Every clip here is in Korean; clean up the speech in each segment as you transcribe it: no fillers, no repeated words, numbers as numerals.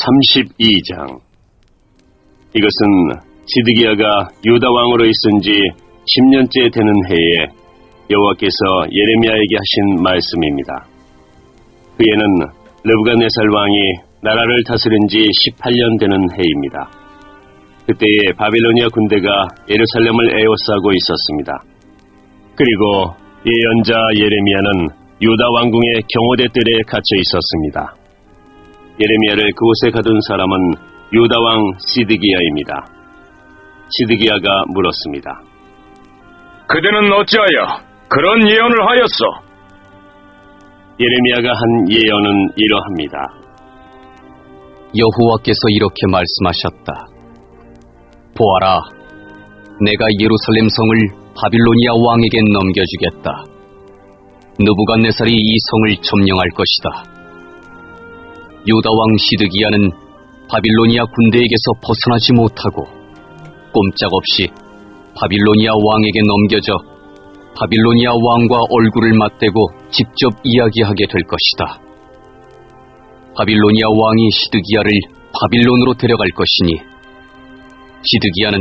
32장. 이것은 시드기야가 유다 왕으로 있은 지 10년째 되는 해에 여호와께서 예레미야에게 하신 말씀입니다. 그해는 느부갓네살 왕이 나라를 다스린 지 18년 되는 해입니다. 그때에 바빌로니아 군대가 예루살렘을 에워싸고 있었습니다. 그리고 예언자 예레미야는 유다 왕궁의 경호대 뜰에 갇혀 있었습니다. 예레미야를 그곳에 가둔 사람은 유다 왕 시드기야입니다. 시드기야가 물었습니다. 그대는 어찌하여 그런 예언을 하였소? 예레미야가 한 예언은 이러합니다. 여호와께서 이렇게 말씀하셨다. 보아라, 내가 예루살렘 성을 바빌로니아 왕에게 넘겨주겠다. 느부갓네살이 이 성을 점령할 것이다. 유다 왕 시드기야는 바빌로니아 군대에게서 벗어나지 못하고 꼼짝없이 바빌로니아 왕에게 넘겨져 바빌로니아 왕과 얼굴을 맞대고 직접 이야기하게 될 것이다. 바빌로니아 왕이 시드기야를 바빌론으로 데려갈 것이니 시드기야는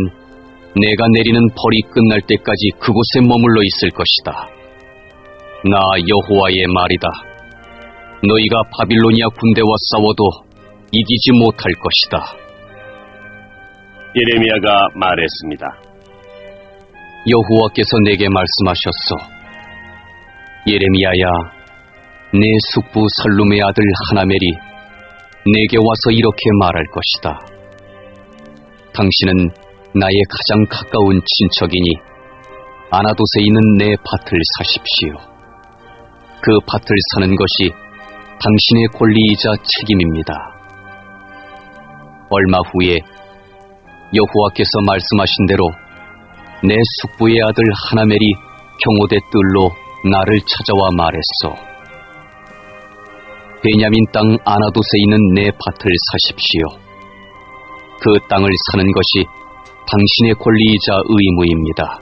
내가 내리는 벌이 끝날 때까지 그곳에 머물러 있을 것이다. 나 여호와의 말이다. 너희가 바빌로니아 군대와 싸워도 이기지 못할 것이다. 예레미야가 말했습니다. 여호와께서 내게 말씀하셨소. 예레미야야, 내 숙부 살룸의 아들 하나멜이 내게 와서 이렇게 말할 것이다. 당신은 나의 가장 가까운 친척이니 아나돗에 있는 내 밭을 사십시오. 그 밭을 사는 것이 당신의 권리이자 책임입니다. 얼마 후에 여호와께서 말씀하신 대로 내 숙부의 아들 하나멜이 경호대 뜰로 나를 찾아와 말했소. 베냐민 땅 아나돗에 있는 내 밭을 사십시오. 그 땅을 사는 것이 당신의 권리이자 의무입니다.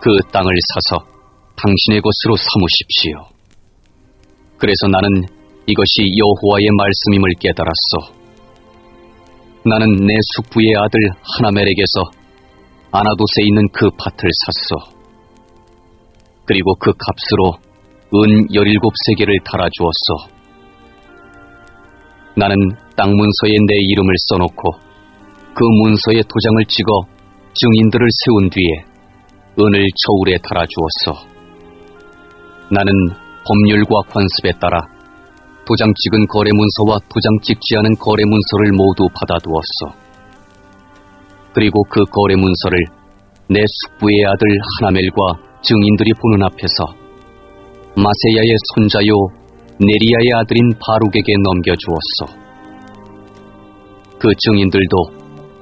그 땅을 사서 당신의 것으로 삼으십시오. 그래서 나는 이것이 여호와의 말씀임을 깨달았소. 나는 내 숙부의 아들 하나멜에게서 아나돗에 있는 그 밭을 샀소. 그리고 그 값으로 은 17세겔을 달아주었소. 나는 땅 문서에 내 이름을 써놓고 그 문서에 도장을 찍어 증인들을 세운 뒤에 은을 저울에 달아주었소. 나는 법률과 관습에 따라 도장 찍은 거래 문서와 도장 찍지 않은 거래 문서를 모두 받아두었소. 그리고 그 거래 문서를 내 숙부의 아들 하나멜과 증인들이 보는 앞에서 마세야의 손자요 네리야의 아들인 바룩에게 넘겨주었소. 그 증인들도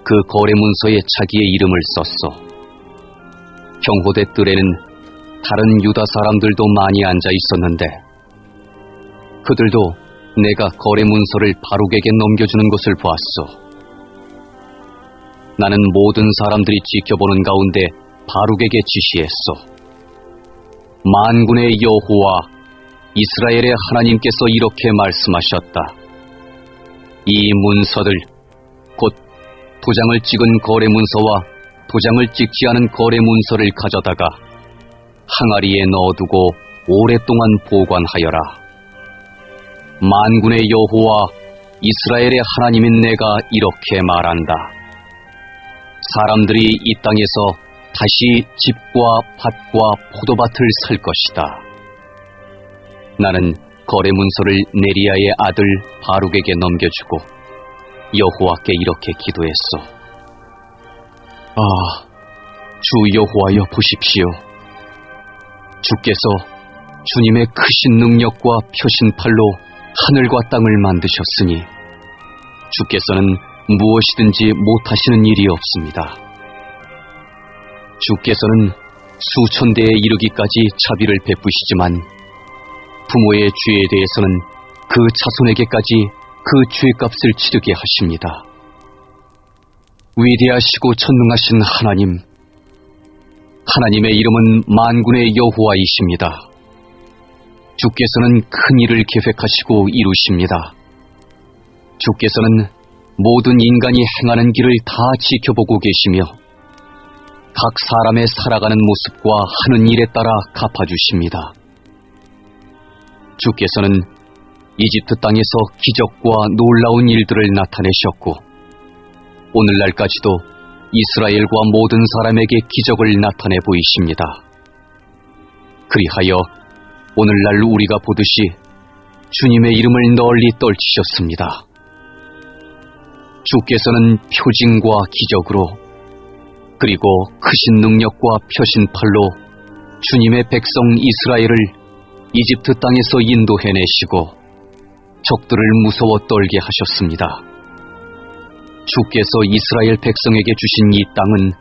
그 거래 문서에 자기의 이름을 썼소. 경호대 뜰에는 다른 유다 사람들도 많이 앉아 있었는데 그들도 내가 거래 문서를 바룩에게 넘겨주는 것을 보았소. 나는 모든 사람들이 지켜보는 가운데 바룩에게 지시했소. 만군의 여호와 이스라엘의 하나님께서 이렇게 말씀하셨다. 이 문서들 곧 도장을 찍은 거래 문서와 도장을 찍지 않은 거래 문서를 가져다가 항아리에 넣어두고 오랫동안 보관하여라. 만군의 여호와 이스라엘의 하나님인 내가 이렇게 말한다. 사람들이 이 땅에서 다시 집과 밭과 포도밭을 살 것이다. 나는 거래 문서를 네리야의 아들 바룩에게 넘겨주고 여호와께 이렇게 기도했소. 주 여호와여 보십시오. 주께서 주님의 크신 능력과 펴신 팔로 하늘과 땅을 만드셨으니 주께서는 무엇이든지 못하시는 일이 없습니다. 주께서는 수천 대에 이르기까지 자비를 베푸시지만 부모의 죄에 대해서는 그 자손에게까지 그 죄값을 치르게 하십니다. 위대하시고 전능하신 하나님, 하나님의 이름은 만군의 여호와이십니다. 주께서는 큰 일을 계획하시고 이루십니다. 주께서는 모든 인간이 행하는 길을 다 지켜보고 계시며 각 사람의 살아가는 모습과 하는 일에 따라 갚아주십니다. 주께서는 이집트 땅에서 기적과 놀라운 일들을 나타내셨고 오늘날까지도 이스라엘과 모든 사람에게 기적을 나타내 보이십니다. 그리하여 오늘날 우리가 보듯이 주님의 이름을 널리 떨치셨습니다. 주께서는 표징과 기적으로 그리고 크신 능력과 표신팔로 주님의 백성 이스라엘을 이집트 땅에서 인도해내시고 적들을 무서워 떨게 하셨습니다. 주께서 이스라엘 백성에게 주신 이 땅은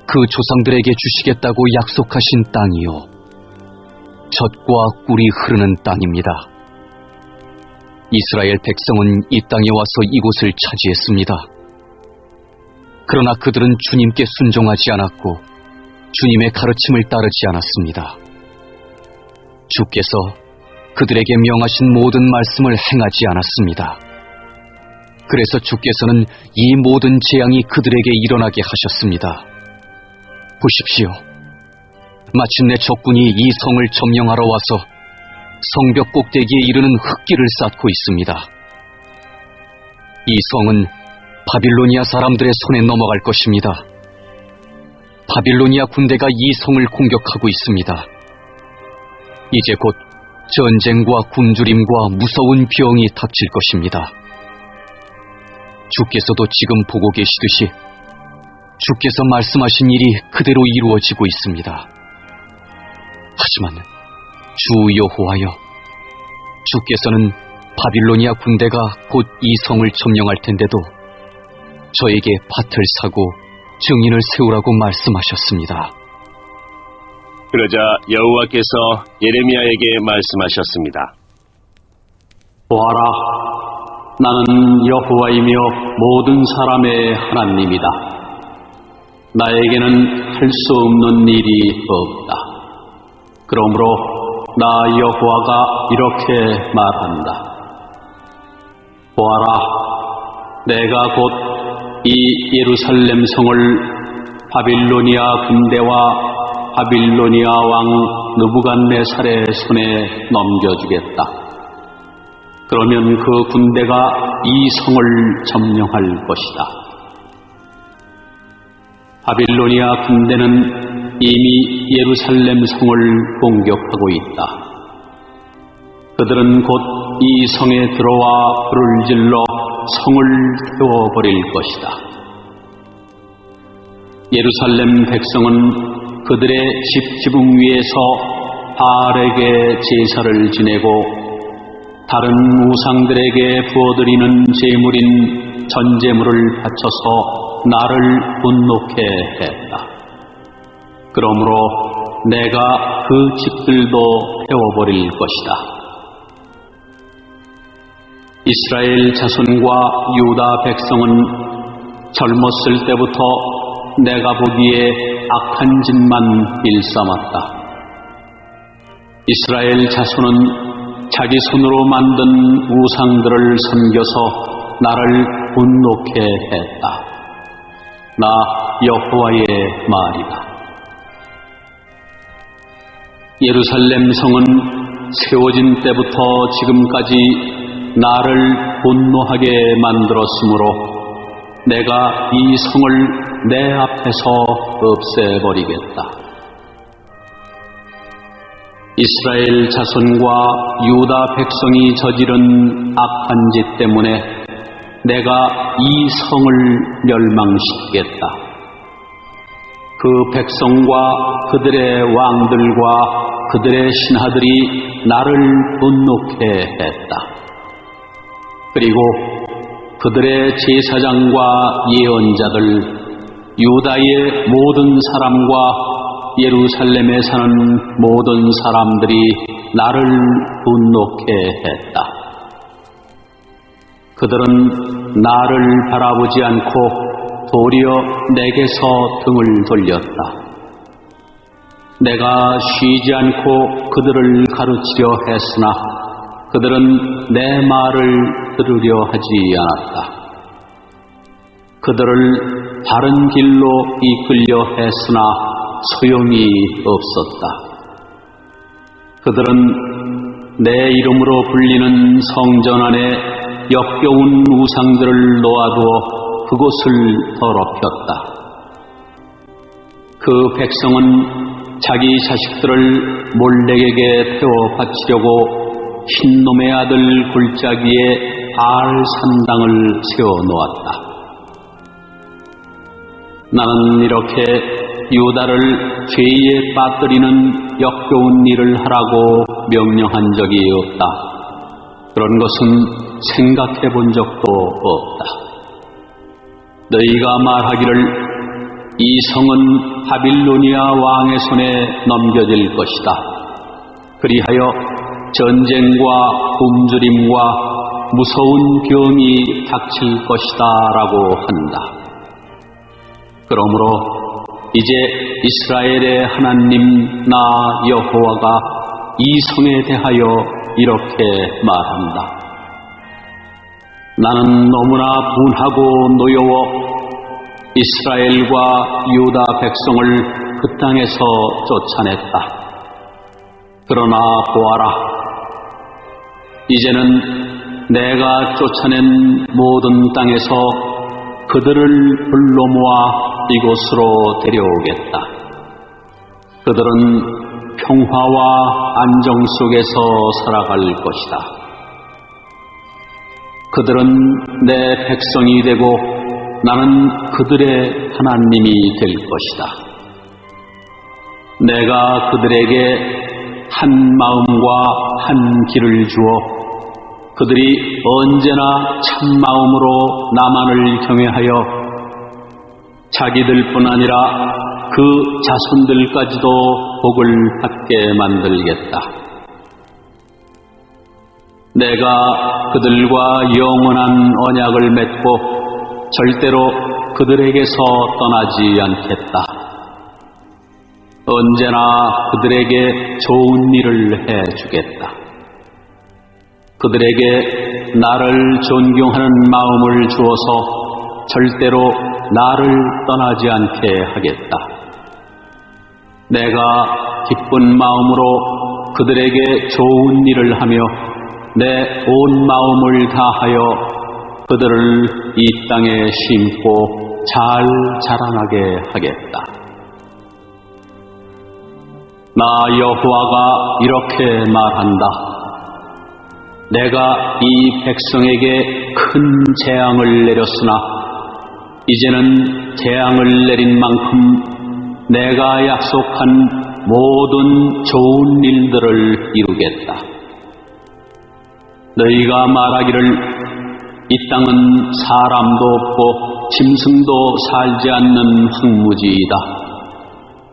그 조상들에게 주시겠다고 약속하신 땅이요 젖과 꿀이 흐르는 땅입니다. 이스라엘 백성은 이 땅에 와서 이곳을 차지했습니다. 그러나 그들은 주님께 순종하지 않았고 주님의 가르침을 따르지 않았습니다. 주께서 그들에게 명하신 모든 말씀을 행하지 않았습니다. 그래서 주께서는 이 모든 재앙이 그들에게 일어나게 하셨습니다. 보십시오. 마침내 적군이 이 성을 점령하러 와서 성벽 꼭대기에 이르는 흙길을 쌓고 있습니다. 이 성은 바빌로니아 사람들의 손에 넘어갈 것입니다. 바빌로니아 군대가 이 성을 공격하고 있습니다. 이제 곧 전쟁과 굶주림과 무서운 병이 닥칠 것입니다. 주께서도 지금 보고 계시듯이 주께서 말씀하신 일이 그대로 이루어지고 있습니다. 하지만 주 여호와여, 주께서는 바빌로니아 군대가 곧 이 성을 점령할 텐데도 저에게 밭을 사고 증인을 세우라고 말씀하셨습니다. 그러자 여호와께서 예레미야에게 말씀하셨습니다. 보아라, 나는 여호와이며 모든 사람의 하나님이다. 나에게는 할 수 없는 일이 없다. 그러므로 나 여호와가 이렇게 말한다. 보아라, 내가 곧 이 예루살렘 성을 바빌로니아 군대와 바빌로니아 왕 느부갓네살의 손에 넘겨주겠다. 그러면 그 군대가 이 성을 점령할 것이다. 바빌로니아 군대는 이미 예루살렘 성을 공격하고 있다. 그들은 곧 이 성에 들어와 불을 질러 성을 태워버릴 것이다. 예루살렘 백성은 그들의 집 지붕 위에서 바알에게 제사를 지내고 다른 우상들에게 부어드리는 제물인 전제물을 바쳐서 나를 분노케 했다. 그러므로 내가 그 집들도 태워버릴 것이다. 이스라엘 자손과 유다 백성은 젊었을 때부터 내가 보기에 악한 짓만 일삼았다. 이스라엘 자손은 자기 손으로 만든 우상들을 섬겨서 나를 분노케 했다. 나 여호와의 말이다. 예루살렘 성은 세워진 때부터 지금까지 나를 분노하게 만들었으므로 내가 이 성을 내 앞에서 없애버리겠다. 이스라엘 자손과 유다 백성이 저지른 악한 짓 때문에 내가 이 성을 멸망시키겠다. 그 백성과 그들의 왕들과 그들의 신하들이 나를 분노케 했다. 그리고 그들의 제사장과 예언자들, 유다의 모든 사람과 예루살렘에 사는 모든 사람들이 나를 분노케 했다. 그들은 나를 바라보지 않고 도리어 내게서 등을 돌렸다. 내가 쉬지 않고 그들을 가르치려 했으나 그들은 내 말을 들으려 하지 않았다. 그들을 바른 길로 이끌려 했으나 소용이 없었다. 그들은 내 이름으로 불리는 성전 안에 역겨운 우상들을 놓아두어 그곳을 더럽혔다. 그 백성은 자기 자식들을 몰렉에게 태워 바치려고 흰놈의 아들 골짜기에 바알 산당을 세워놓았다. 나는 이렇게 유다를 죄에 빠뜨리는 역겨운 일을 하라고 명령한 적이 없다. 그런 것은 생각해 본 적도 없다. 너희가 말하기를 이 성은 바빌로니아 왕의 손에 넘겨질 것이다. 그리하여 전쟁과 굶주림과 무서운 병이 닥칠 것이다 라고 한다. 그러므로 이제 이스라엘의 하나님 나 여호와가 이 성에 대하여 이렇게 말한다. 나는 너무나 분하고 노여워 이스라엘과 유다 백성을 그 땅에서 쫓아냈다. 그러나 보아라, 이제는 내가 쫓아낸 모든 땅에서 그들을 불러 모아 이곳으로 데려오겠다. 그들은 평화와 안정 속에서 살아갈 것이다. 그들은 내 백성이 되고 나는 그들의 하나님이 될 것이다. 내가 그들에게 한 마음과 한 길을 주어 그들이 언제나 참마음으로 나만을 경외하여 자기들뿐 아니라 그 자손들까지도 복을 받게 만들겠다. 내가 그들과 영원한 언약을 맺고 절대로 그들에게서 떠나지 않겠다. 언제나 그들에게 좋은 일을 해주겠다. 그들에게 나를 존경하는 마음을 주어서 절대로 나를 떠나지 않게 하겠다. 내가 기쁜 마음으로 그들에게 좋은 일을 하며 내 온 마음을 다하여 그들을 이 땅에 심고 잘 자라나게 하겠다. 나 여호와가 이렇게 말한다. 내가 이 백성에게 큰 재앙을 내렸으나 이제는 재앙을 내린 만큼 내가 약속한 모든 좋은 일들을 이루겠다. 너희가 말하기를 이 땅은 사람도 없고 짐승도 살지 않는 황무지이다.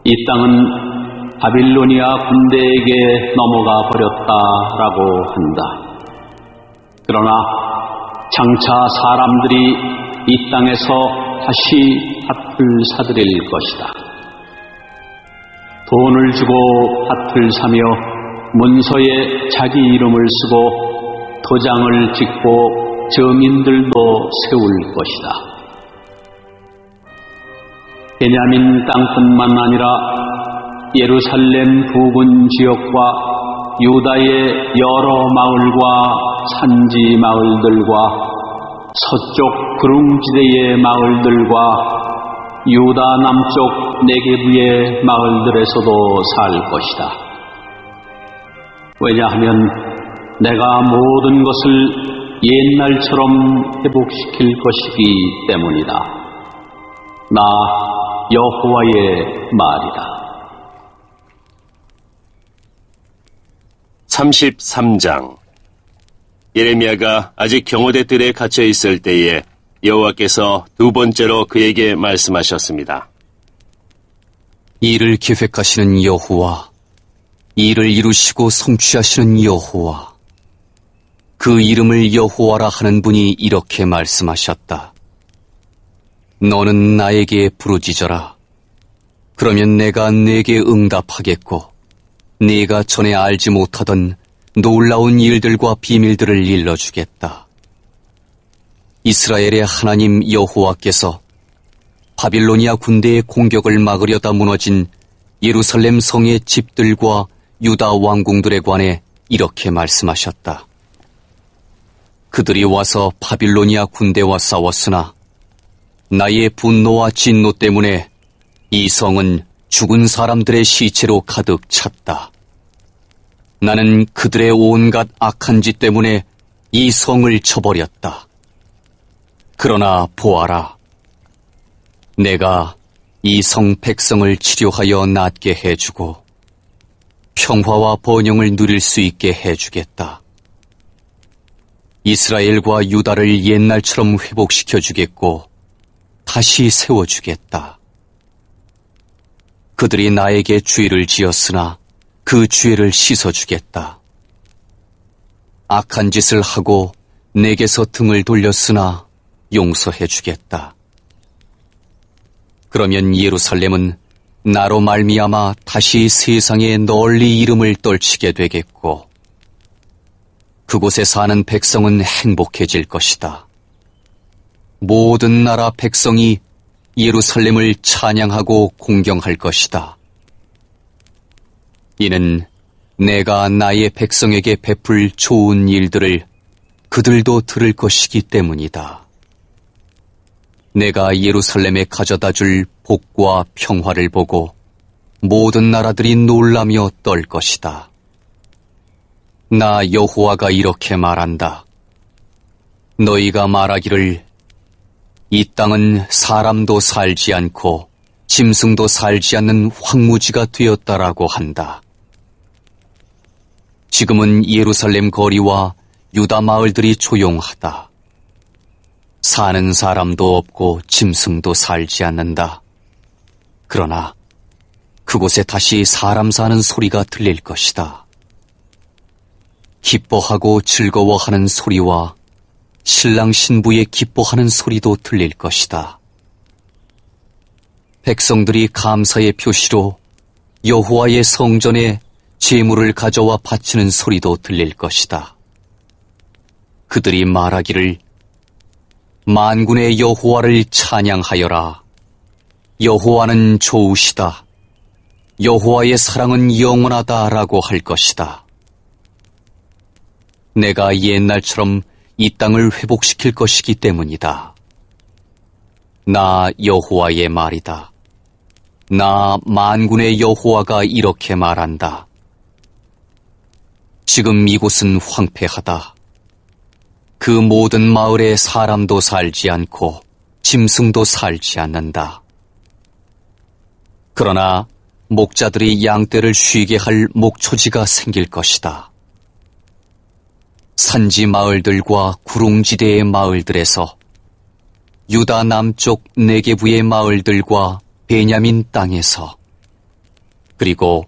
이 땅은 바빌로니아 군대에게 넘어가 버렸다라고 한다. 그러나 장차 사람들이 이 땅에서 다시 밭을 사들일 것이다. 돈을 주고 밭을 사며 문서에 자기 이름을 쓰고 도장을 찍고 정인들도 세울 것이다. 베냐민 땅뿐만 아니라 예루살렘 부근 지역과 유다의 여러 마을과 산지 마을들과 서쪽 구릉지대의 마을들과 유다 남쪽 네게부의 마을들에서도 살 것이다. 왜냐하면 내가 모든 것을 옛날처럼 회복시킬 것이기 때문이다. 나 여호와의 말이다. 33장. 예레미야가 아직 경호대 뜰에 갇혀 있을 때에 여호와께서 두 번째로 그에게 말씀하셨습니다. 일을 계획하시는 여호와, 일을 이루시고 성취하시는 여호와, 그 이름을 여호와라 하는 분이 이렇게 말씀하셨다. 너는 나에게 부르짖어라. 그러면 내가 네게 응답하겠고 네가 전에 알지 못하던 놀라운 일들과 비밀들을 일러주겠다. 이스라엘의 하나님 여호와께서 바빌로니아 군대의 공격을 막으려다 무너진 예루살렘 성의 집들과 유다 왕궁들에 관해 이렇게 말씀하셨다. 그들이 와서 바빌로니아 군대와 싸웠으나 나의 분노와 진노 때문에 이 성은 죽은 사람들의 시체로 가득 찼다. 나는 그들의 온갖 악한 짓 때문에 이 성을 쳐버렸다. 그러나 보아라. 내가 이 성 백성을 치료하여 낫게 해주고 평화와 번영을 누릴 수 있게 해주겠다. 이스라엘과 유다를 옛날처럼 회복시켜주겠고 다시 세워주겠다. 그들이 나에게 죄를 지었으나 그 죄를 씻어주겠다. 악한 짓을 하고 내게서 등을 돌렸으나 용서해주겠다. 그러면 예루살렘은 나로 말미암아 다시 세상에 널리 이름을 떨치게 되겠고 그곳에 사는 백성은 행복해질 것이다. 모든 나라 백성이 예루살렘을 찬양하고 공경할 것이다. 이는 내가 나의 백성에게 베풀 좋은 일들을 그들도 들을 것이기 때문이다. 내가 예루살렘에 가져다 줄 복과 평화를 보고 모든 나라들이 놀라며 떨 것이다. 나 여호와가 이렇게 말한다. 너희가 말하기를 이 땅은 사람도 살지 않고 짐승도 살지 않는 황무지가 되었다라고 한다. 지금은 예루살렘 거리와 유다 마을들이 조용하다. 사는 사람도 없고 짐승도 살지 않는다. 그러나 그곳에 다시 사람 사는 소리가 들릴 것이다. 기뻐하고 즐거워하는 소리와 신랑 신부의 기뻐하는 소리도 들릴 것이다. 백성들이 감사의 표시로 여호와의 성전에 제물을 가져와 바치는 소리도 들릴 것이다. 그들이 말하기를 만군의 여호와를 찬양하여라. 여호와는 좋으시다. 여호와의 사랑은 영원하다라고 할 것이다. 내가 옛날처럼 이 땅을 회복시킬 것이기 때문이다. 나 여호와의 말이다. 나 만군의 여호와가 이렇게 말한다. 지금 이곳은 황폐하다. 그 모든 마을에 사람도 살지 않고 짐승도 살지 않는다. 그러나 목자들이 양떼를 쉬게 할 목초지가 생길 것이다. 산지 마을들과 구릉지대의 마을들에서 유다 남쪽 네게부의 마을들과 베냐민 땅에서 그리고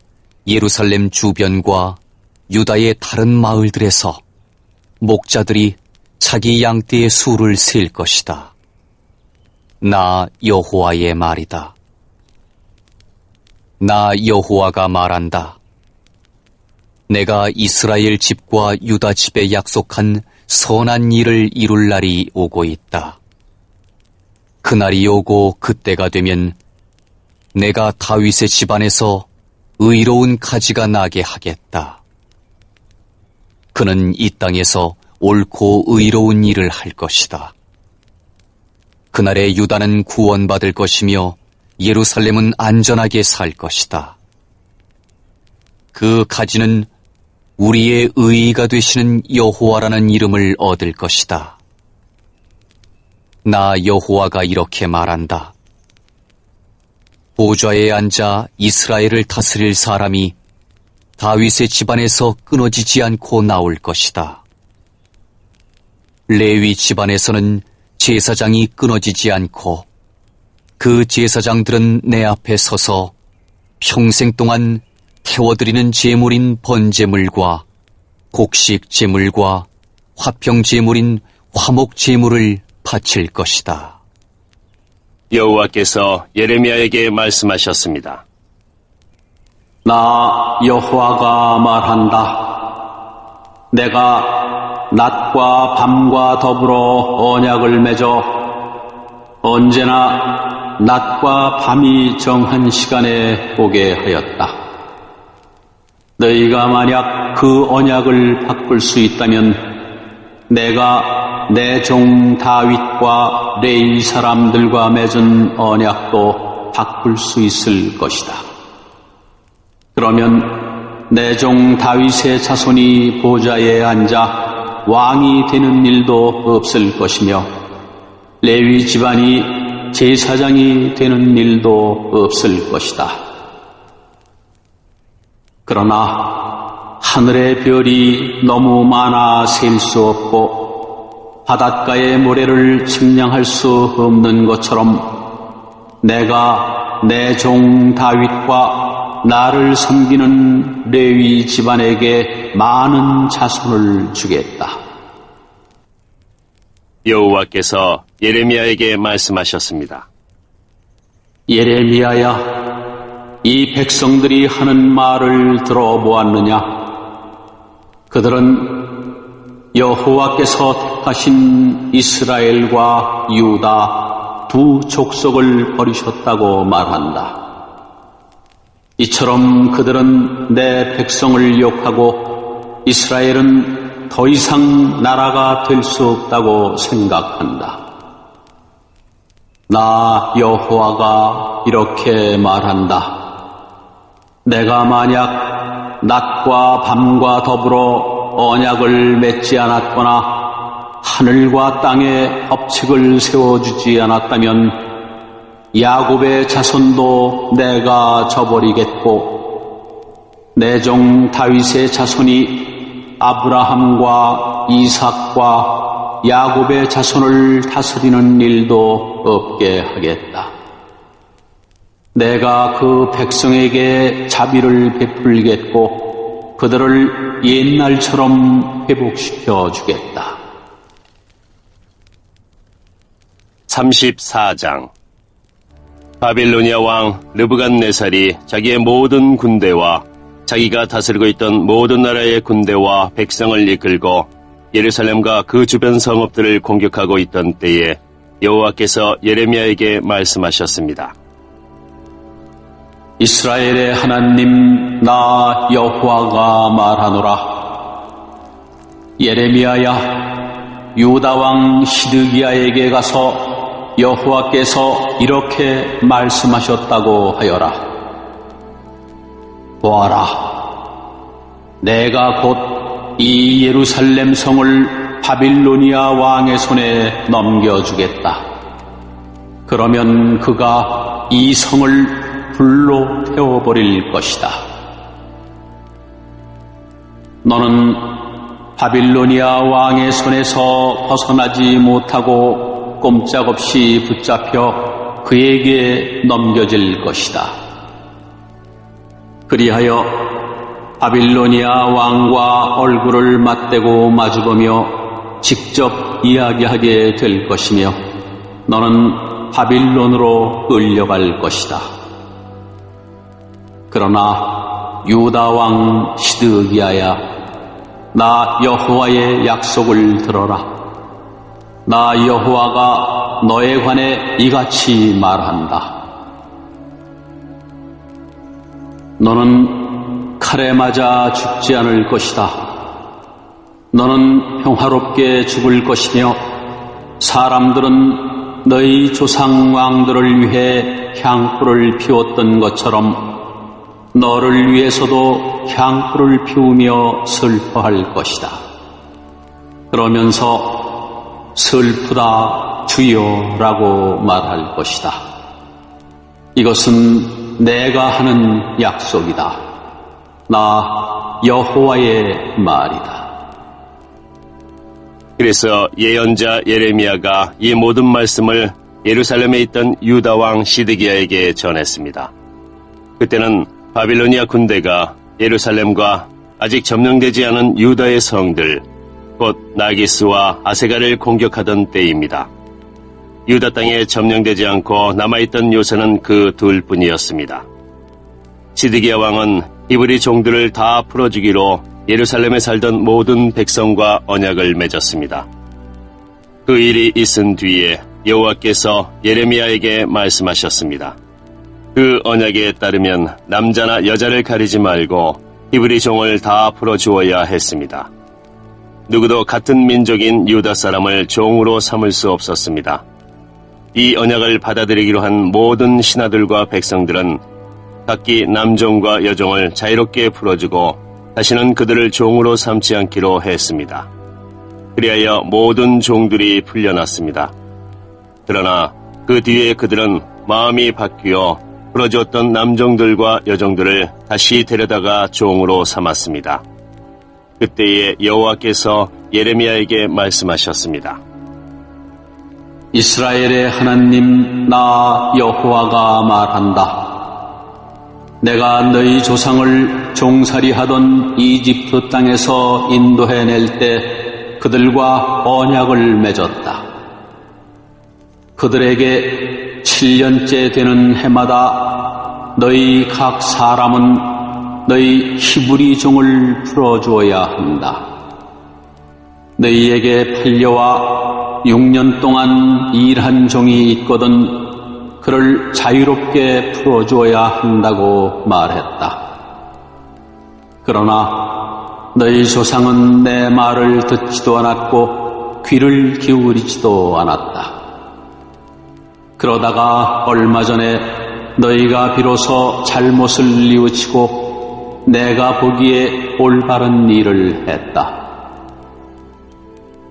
예루살렘 주변과 유다의 다른 마을들에서 목자들이 자기 양떼의 수를 셀 것이다. 나 여호와의 말이다. 나 여호와가 말한다. 내가 이스라엘 집과 유다 집에 약속한 선한 일을 이룰 날이 오고 있다. 그날이 오고 그때가 되면 내가 다윗의 집안에서 의로운 가지가 나게 하겠다. 그는 이 땅에서 옳고 의로운 일을 할 것이다. 그날에 유다는 구원받을 것이며 예루살렘은 안전하게 살 것이다. 그 가지는 우리의 의의가 되시는 여호와라는 이름을 얻을 것이다. 나 여호와가 이렇게 말한다. 보좌에 앉아 이스라엘을 다스릴 사람이 다윗의 집안에서 끊어지지 않고 나올 것이다. 레위 집안에서는 제사장이 끊어지지 않고 그 제사장들은 내 앞에 서서 평생 동안 태워드리는 제물인 번제물과 곡식 제물과 화평 제물인 화목 제물을 바칠 것이다. 여호와께서 예레미야에게 말씀하셨습니다. 나 여호와가 말한다. 내가 낮과 밤과 더불어 언약을 맺어 언제나 낮과 밤이 정한 시간에 오게 하였다. 너희가 만약 그 언약을 바꿀 수 있다면 내가 내 종 다윗과 레위 사람들과 맺은 언약도 바꿀 수 있을 것이다. 그러면 내 종 다윗의 자손이 보좌에 앉아 왕이 되는 일도 없을 것이며 레위 집안이 제사장이 되는 일도 없을 것이다. 그러나 하늘의 별이 너무 많아 셀 수 없고 바닷가의 모래를 측량할 수 없는 것처럼 내가 내 종 다윗과 나를 섬기는 레위 집안에게 많은 자손을 주겠다. 여호와께서 예레미야에게 말씀하셨습니다. 예레미야야, 이 백성들이 하는 말을 들어보았느냐? 그들은 여호와께서 택하신 이스라엘과 유다 두 족속을 버리셨다고 말한다. 이처럼 그들은 내 백성을 욕하고 이스라엘은 더 이상 나라가 될 수 없다고 생각한다. 나 여호와가 이렇게 말한다. 내가 만약 낮과 밤과 더불어 언약을 맺지 않았거나 하늘과 땅에 법칙을 세워주지 않았다면 야곱의 자손도 내가 저버리겠고 내 종 다윗의 자손이 아브라함과 이삭과 야곱의 자손을 다스리는 일도 없게 하겠다. 내가 그 백성에게 자비를 베풀겠고 그들을 옛날처럼 회복시켜 주겠다. 34장 바빌로니아 왕 르브갓네살이 자기의 모든 군대와 자기가 다스리고 있던 모든 나라의 군대와 백성을 이끌고 예루살렘과 그 주변 성읍들을 공격하고 있던 때에 여호와께서 예레미야에게 말씀하셨습니다. 이스라엘의 하나님 나 여호와가 말하노라. 예레미야야, 유다 왕 시드기야에게 가서 여호와께서 이렇게 말씀하셨다고 하여라. 보아라, 내가 곧 이 예루살렘 성을 바빌로니아 왕의 손에 넘겨주겠다. 그러면 그가 이 성을 불로 태워버릴 것이다. 너는 바빌로니아 왕의 손에서 벗어나지 못하고 꼼짝없이 붙잡혀 그에게 넘겨질 것이다. 그리하여 바빌로니아 왕과 얼굴을 맞대고 마주보며 직접 이야기하게 될 것이며 너는 바빌론으로 끌려갈 것이다. 그러나 유다 왕 시드기야야, 나 여호와의 약속을 들어라. 나 여호와가 너에 관해 이같이 말한다. 너는 칼에 맞아 죽지 않을 것이다. 너는 평화롭게 죽을 것이며 사람들은 너희 조상 왕들을 위해 향불을 피웠던 것처럼 너를 위해서도 향불을 피우며 슬퍼할 것이다. 그러면서 슬프다 주여라고 말할 것이다. 이것은 내가 하는 약속이다. 나 여호와의 말이다. 그래서 예언자 예레미야가 이 모든 말씀을 예루살렘에 있던 유다 왕 시드기야에게 전했습니다. 그때는 바빌로니아 군대가 예루살렘과 아직 점령되지 않은 유다의 성들, 곧 나기스와 아세가를 공격하던 때입니다. 유다 땅에 점령되지 않고 남아있던 요새는 그 둘뿐이었습니다. 시드기야 왕은 히브리 종들을 다 풀어주기로 예루살렘에 살던 모든 백성과 언약을 맺었습니다. 그 일이 있은 뒤에 여호와께서 예레미야에게 말씀하셨습니다. 그 언약에 따르면 남자나 여자를 가리지 말고 히브리 종을 다 풀어주어야 했습니다. 누구도 같은 민족인 유다 사람을 종으로 삼을 수 없었습니다. 이 언약을 받아들이기로 한 모든 신하들과 백성들은 각기 남종과 여종을 자유롭게 풀어주고 다시는 그들을 종으로 삼지 않기로 했습니다. 그리하여 모든 종들이 풀려났습니다. 그러나 그 뒤에 그들은 마음이 바뀌어 풀어주었던 남종들과 여종들을 다시 데려다가 종으로 삼았습니다. 그때에 여호와께서 예레미야에게 말씀하셨습니다. 이스라엘의 하나님 나 여호와가 말한다. 내가 너희 조상을 종살이하던 이집트 땅에서 인도해낼 때 그들과 언약을 맺었다. 그들에게 7년째 되는 해마다 너희 각 사람은 너희 히브리 종을 풀어주어야 한다. 너희에게 팔려와 6년 동안 일한 종이 있거든 그를 자유롭게 풀어주어야 한다고 말했다. 그러나 너희 조상은 내 말을 듣지도 않았고 귀를 기울이지도 않았다. 그러다가 얼마 전에 너희가 비로소 잘못을 뉘우치고 내가 보기에 올바른 일을 했다.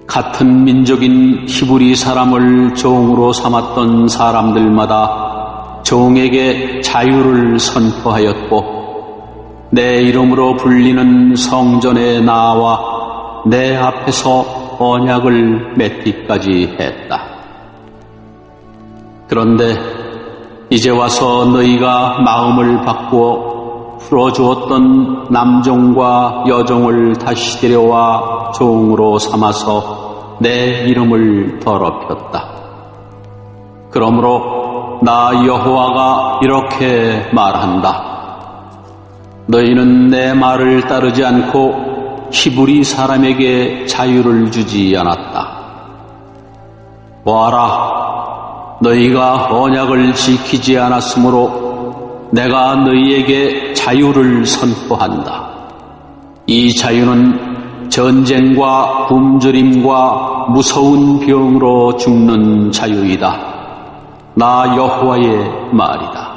같은 민족인 히브리 사람을 종으로 삼았던 사람들마다 종에게 자유를 선포하였고 내 이름으로 불리는 성전에 나와 내 앞에서 언약을 맺기까지 했다. 그런데 이제 와서 너희가 마음을 바꾸어 풀어주었던 남종과 여종을 다시 데려와 종으로 삼아서 내 이름을 더럽혔다. 그러므로 나 여호와가 이렇게 말한다. 너희는 내 말을 따르지 않고 히브리 사람에게 자유를 주지 않았다. 보아라, 너희가 언약을 지키지 않았으므로 내가 너희에게 자유를 선포한다. 이 자유는 전쟁과 굶주림과 무서운 병으로 죽는 자유이다. 나 여호와의 말이다.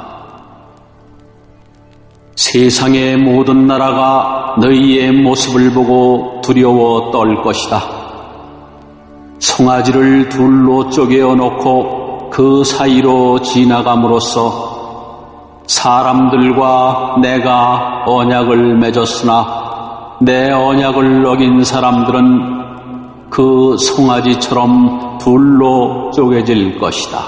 세상의 모든 나라가 너희의 모습을 보고 두려워 떨 것이다. 송아지를 둘로 쪼개어 놓고 그 사이로 지나감으로써 사람들과 내가 언약을 맺었으나 내 언약을 어긴 사람들은 그 송아지처럼 둘로 쪼개질 것이다.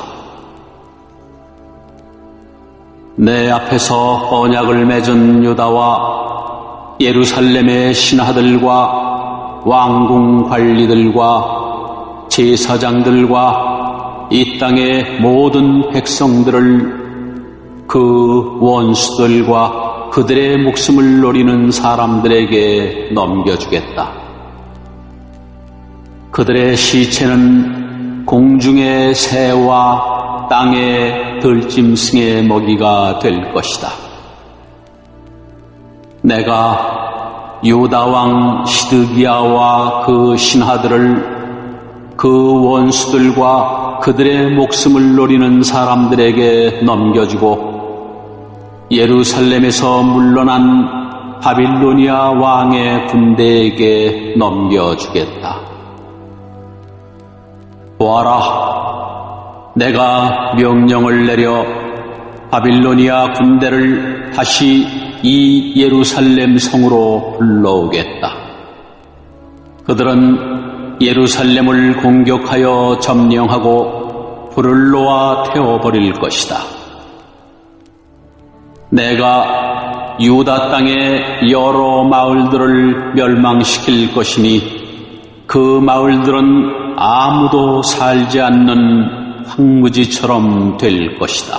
내 앞에서 언약을 맺은 유다와 예루살렘의 신하들과 왕궁 관리들과 제사장들과 이 땅의 모든 백성들을 그 원수들과 그들의 목숨을 노리는 사람들에게 넘겨주겠다. 그들의 시체는 공중의 새와 땅의 들짐승의 먹이가 될 것이다. 내가 유다 왕 시드기야와 그 신하들을 그 원수들과 그들의 목숨을 노리는 사람들에게 넘겨주고 예루살렘에서 물러난 바빌로니아 왕의 군대에게 넘겨주겠다. 보아라, 내가 명령을 내려 바빌로니아 군대를 다시 이 예루살렘 성으로 불러오겠다. 그들은 예루살렘을 공격하여 점령하고 불을 놓아 태워버릴 것이다. 내가 유다 땅의 여러 마을들을 멸망시킬 것이니 그 마을들은 아무도 살지 않는 황무지처럼 될 것이다.